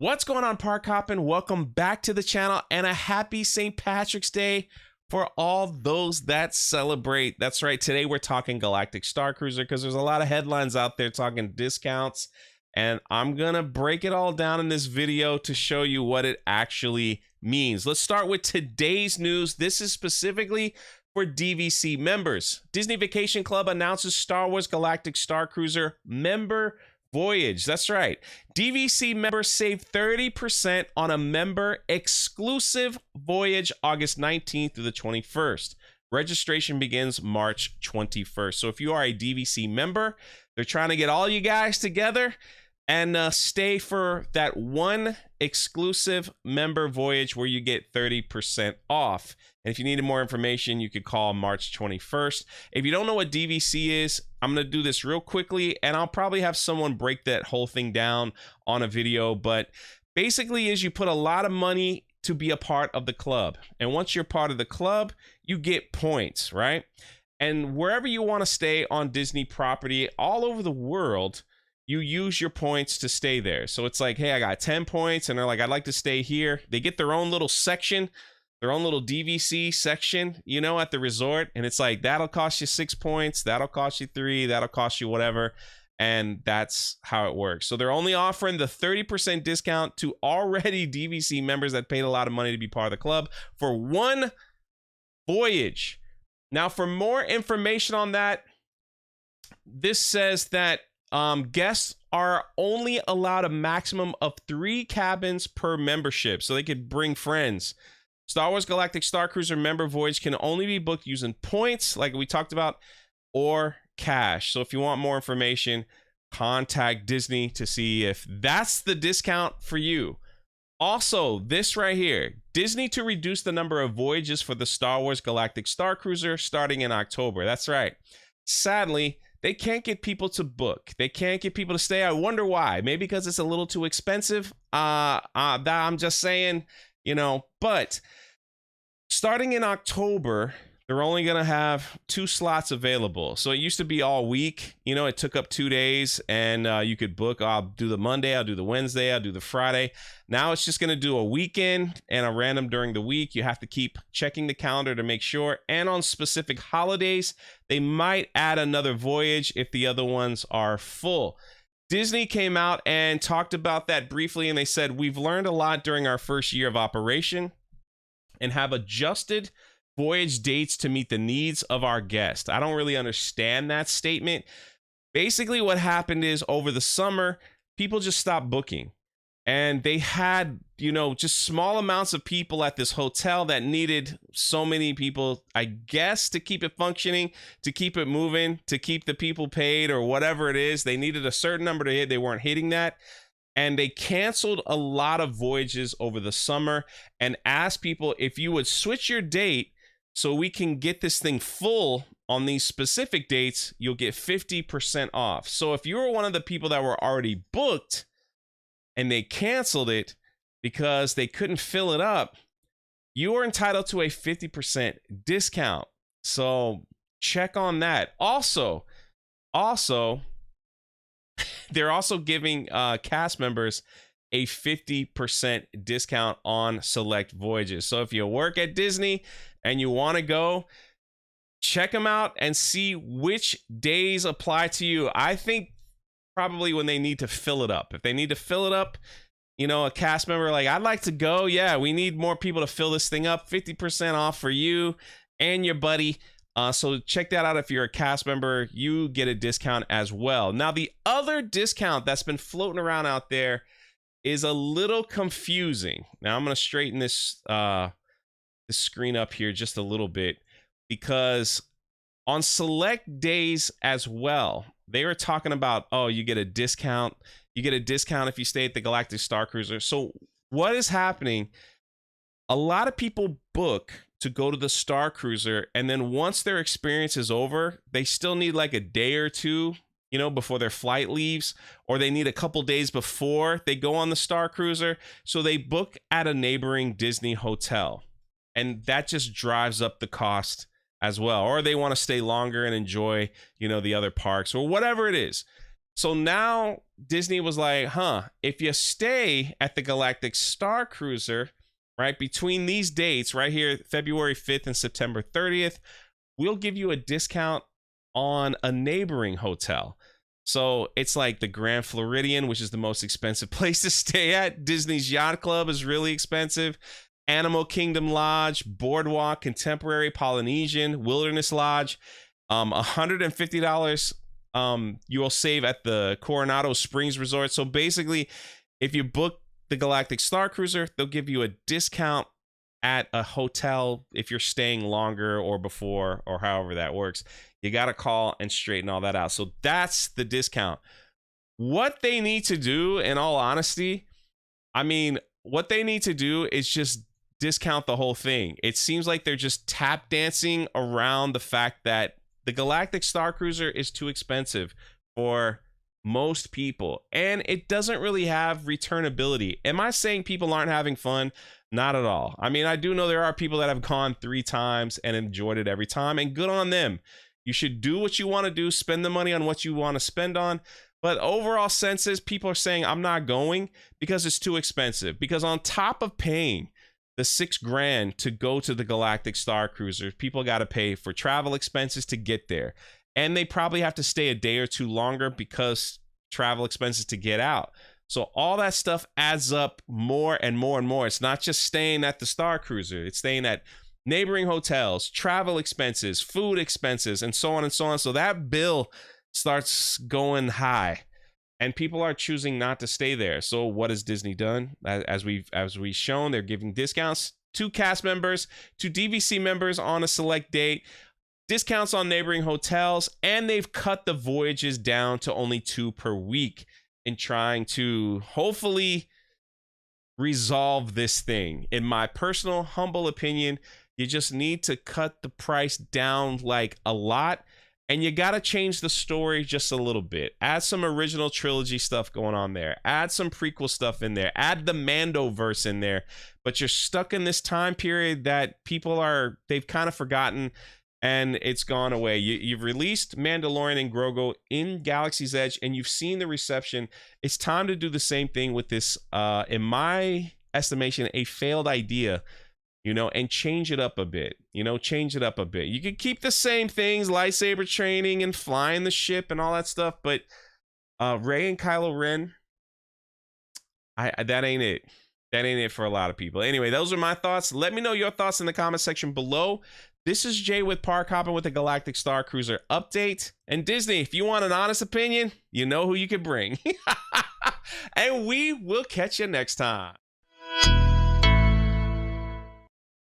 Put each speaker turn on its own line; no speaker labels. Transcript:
What's going on, Park Hoppin? Welcome back to the channel and a happy St. Patrick's Day for all those that celebrate. That's right, today we're talking Galactic Starcruiser because there's a lot of headlines out there talking discounts, and I'm gonna break it all down in this video to show you what it actually means. Let's start with today's news. This is specifically for DVC members. Disney Vacation Club announces Star Wars Galactic Starcruiser member Voyage. That's right. DVC members save 30% on a member exclusive voyage August 19th through the 21st. Registration begins March 21st. So if you are a DVC member, they're trying to get all you guys together and stay for that one exclusive member voyage where you get 30% off. And if you needed more information, you could call March 21st. If you don't know what DVC is, I'm going to do this real quickly, and I'll probably have someone break that whole thing down on a video. But basically is you put a lot of money to be a part of the club. And once you're part of the club, you get points, right? And wherever you want to stay on Disney property all over the world, you use your points to stay there. So it's like, hey, I got 10 points, and they're like, I'd like to stay here. They get their own little section, their own little DVC section, you know, at the resort. And it's like, that'll cost you 6 points. That'll cost you 3. That'll cost you whatever. And that's how it works. So they're only offering the 30% discount to already DVC members that paid a lot of money to be part of the club for one voyage. Now, for more information on that, this says that guests are only allowed a maximum of 3 cabins per membership, so they could bring friends. Star Wars Galactic Starcruiser member voyage can only be booked using points, like we talked about, or cash. So if you want more information, contact Disney to see if that's the discount for you. Also, this right here, Disney to reduce the number of voyages for the Star Wars Galactic Starcruiser starting in October. That's right. Sadly, they can't get people to book. They can't get people to stay. I wonder why. Maybe because it's a little too expensive. I'm just saying, you know, but starting in October, they're only going to have 2 slots available. So it used to be all week. You know, it took up 2 days, and you could book. I'll do the Monday, I'll do the Wednesday, I'll do the Friday. Now it's just going to do a weekend and a random during the week. You have to keep checking the calendar to make sure. And on specific holidays, they might add another voyage if the other ones are full. Disney came out and talked about that briefly, and they said, we've learned a lot during our first year of operation and have adjusted voyage dates to meet the needs of our guests. I don't really understand that statement. Basically, what happened is over the summer, people just stopped booking. And they had, you know, just small amounts of people at this hotel that needed so many people, I guess, to keep it functioning, to keep it moving, to keep the people paid or whatever it is. They needed a certain number to hit. They weren't hitting that. And they canceled a lot of voyages over the summer and asked people if you would switch your date so we can get this thing full on these specific dates, you'll get 50% off. So if you were one of the people that were already booked and they canceled it because they couldn't fill it up, you are entitled to a 50% discount. So check on that. Also, they're also giving cast members a 50% discount on select voyages. So if you work at Disney and you want to go, check them out and see which days apply to you. I think probably when they need to fill it up. If they need to fill it up, you know, a cast member like, I'd like to go. Yeah, we need more people to fill this thing up. 50% off for you and your buddy. So check that out. If you're a cast member, you get a discount as well. Now, the other discount that's been floating around out there is a little confusing. Now, I'm going to straighten this screen up here just a little bit, because on select days as well, they were talking about, oh, you get a discount. You get a discount if you stay at the Galactic Starcruiser. So what is happening? A lot of people book to go to the Starcruiser, and then once their experience is over, they still need like a day or two, you know, before their flight leaves, or they need a couple days before they go on the Starcruiser. So they book at a neighboring Disney hotel, and that just drives up the cost as well. Or they want to stay longer and enjoy, you know, the other parks or whatever it is. So now Disney was like, huh, if you stay at the Galactic Starcruiser, right, between these dates right here, February 5th and September 30th, we'll give you a discount on a neighboring hotel. So it's like the Grand Floridian, which is the most expensive place to stay at. Disney's Yacht Club is really expensive. Animal Kingdom Lodge, Boardwalk, Contemporary, Polynesian, Wilderness Lodge, $150 you will save at the Coronado Springs Resort. So basically, if you book the Galactic Starcruiser, they'll give you a discount at a hotel if you're staying longer or before, or however that works. You got to call and straighten all that out. So that's the discount. What they need to do, in all honesty, I mean, what they need to do is just discount the whole thing. It seems like they're just tap dancing around the fact that the Galactic Starcruiser is too expensive for most people, and it doesn't really have returnability. Am I saying people aren't having fun? Not at all. I mean, I do know there are people that have gone 3 times and enjoyed it every time, and good on them. You should do what you want to do, spend the money on what you want to spend on. But overall census, people are saying I'm not going because it's too expensive. Because on top of paying the $6,000 to go to the Galactic Starcruiser, people got to pay for travel expenses to get there. And they probably have to stay a day or two longer because travel expenses to get out. So all that stuff adds up more and more and more. It's not just staying at the Starcruiser. It's staying at neighboring hotels, travel expenses, food expenses, and so on and so on. So that bill starts going high, and people are choosing not to stay there. So what has Disney done? As we've shown, they're giving discounts to cast members, to DVC members on a select date, discounts on neighboring hotels, and they've cut the voyages down to only 2 per week in trying to hopefully resolve this thing. In my personal humble opinion, you just need to cut the price down like a lot. And you got to change the story just a little bit. Add some original trilogy stuff going on there. Add some prequel stuff in there. Add the Mandoverse in there. But you're stuck in this time period that they've kind of forgotten, and it's gone away. You've released Mandalorian and Grogu in Galaxy's Edge, and you've seen the reception. It's time to do the same thing with this, in my estimation, a failed idea. And change it up a bit, change it up a bit. You could keep the same things, lightsaber training and flying the ship and all that stuff, but Rey and Kylo Ren, that ain't it. That ain't it for a lot of people. Anyway, those are my thoughts. Let me know your thoughts in the comment section below. This is Jay with Park Hoppin' with the Galactic Starcruiser update. And Disney, if you want an honest opinion, you know who you could bring. And we will catch you next time.